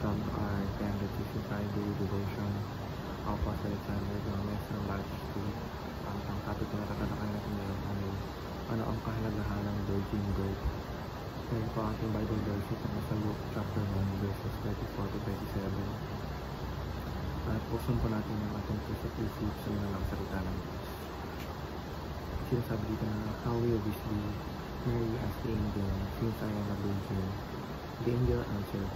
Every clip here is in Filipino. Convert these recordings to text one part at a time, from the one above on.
Welcome to our 365 daily devotion. Ako po sa Alexander Gomez ng Batch 2. Ang topic na natatalakay natin ngayon ay ano ang kahalagahan ng virgin birth. Ngayon po ating Bible verses na sa Luke chapter 1 verses 34 to 37. At buksan po natin ang ating puso-isip sa mga lang salita ng Diyos. Sinasabi dito na, how will this be? Mary asked the angel, since I am a virgin. The angel answered,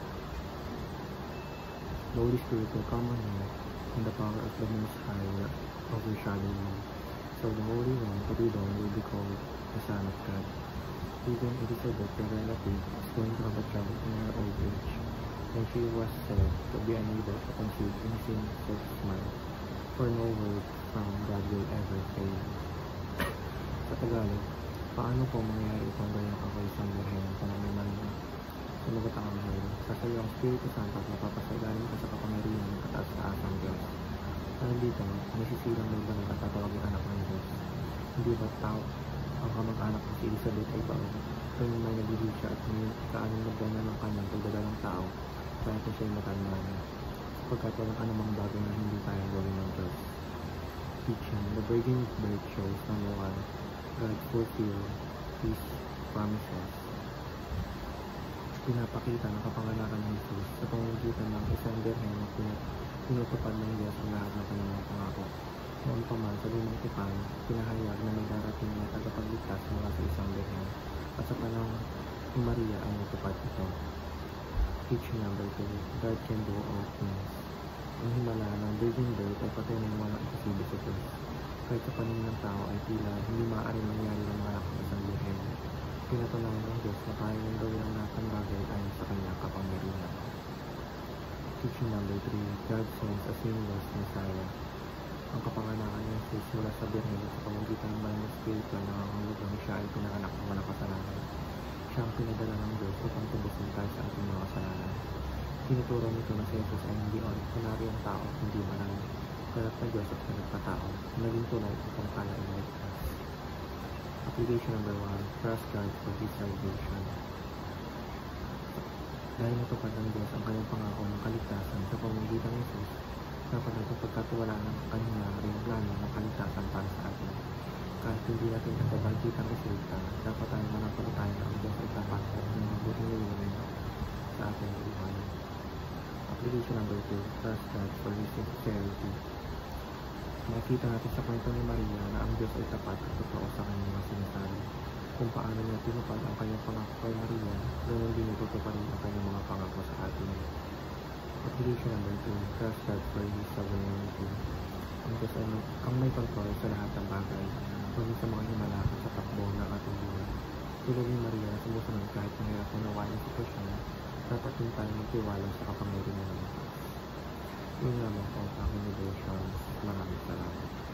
the Holy Spirit will come on you, and the power of the Most High will overshadow you. So the Holy One to be born will be called the Son of God. Even Elizabeth, your relative, is going to have a child in her old age, and she was said to be unable to conceive anything 6 months, for no word from God will ever fail. Sa Tagalog, paano po mangyayari itong ganyang ako isang birhen kung may mali? Sumagot ang anghel, sa iyo ang Espiritu Santo at mapapasagaling ka sa kapangyarihan ng kataas-taasang Diyos. Dahil dito, nasisilang may banal at tatawagin anak ng Diyos. Hindi ba't tao ang kamag-anak ng si Elizabeth ay baon? Kaya may nagigil siya at may kaaning na buwan ng kanyang pagdadalang tao, kaya ito siya'y matanda na. Sapagkat walang anumang bagay na hindi kayang gawin ng Diyos. Teaching, the virgin birth shows, number 1, God fulfilled His promises. Pinapakita ng kapanganakan ng Jesus sa pamamagitan ng isang birhen na pinutupad ng Diyos ang lahat ng kanyang mga pangako. Noon pa man sa lumang tipan, pinahayag na may darating na tagapagligtas mula sa isang birhen, at sa panahon ni Maria ay natupad ito. Teaching number 2, God can do all things. Ang himala ng virgin birth ay patunay na walang imposible sa Diyos. Kahit sa paningin ng tao ay tila hindi maaari mangyari ng mga anak ng isang birhen. Pinatunayan ng Diyos na kaya niyang gawin ang lahat ng bagay ayon sa kanyang kapangyarihan. Teaching number 3, God sends a sinless Messiah. Ang kapanganakan ng Jesus mula sa birhen at sa pamamagitan ng banal na Espiritu na nangangahulugang siya ay pinanganak ng walang kasalanan. Siya ang pinadala ng Diyos upang tubusin tayo sa ating mga kasalanan. Tinuturo nito na si Jesus ay hindi ordinaryong tao at hindi banal, kaya't na Diyos at nagpatao, naging tunay upang tayo ay maligtas. Application number 1, trust God for His salvation. Dahil natupad ng Diyos ang kanyang pangako ng kaligtasan sa pamamagitan ng Jesus, dapat natin pagkatiwalaan ng kanyang ring plano ng kaligtasan para sa atin. Kahit hindi natin agad makikita ang resulta, dapat tayo manampalataya na ang Diyos ay tapat at may mabuting nililin sa ating buhay. Application number 2, trust God for His sincerity. Makikita natin sa kwento ni Maria na ang Diyos ay tapat at totoo sa kanyang mga sinasabi. Kung paano niya tinupad ang kanyang pangako kay Maria, ganoon din itutupad rin ang kanyang mga pangako sa atin. Application number 2, trust God for His sovereignty. Ang Diyos ay ang may kontrol sa lahat ng bagay, maging sa mga himala at sa takbo ng ating buhay. Tulad ni Maria na sumusunod kahit mahirap na nawain ang sitwasyon, dapat din tayo magtiwala sa kapangyarihan ng Diyos. Yun naman po ang aking devotion. Maraming salamat.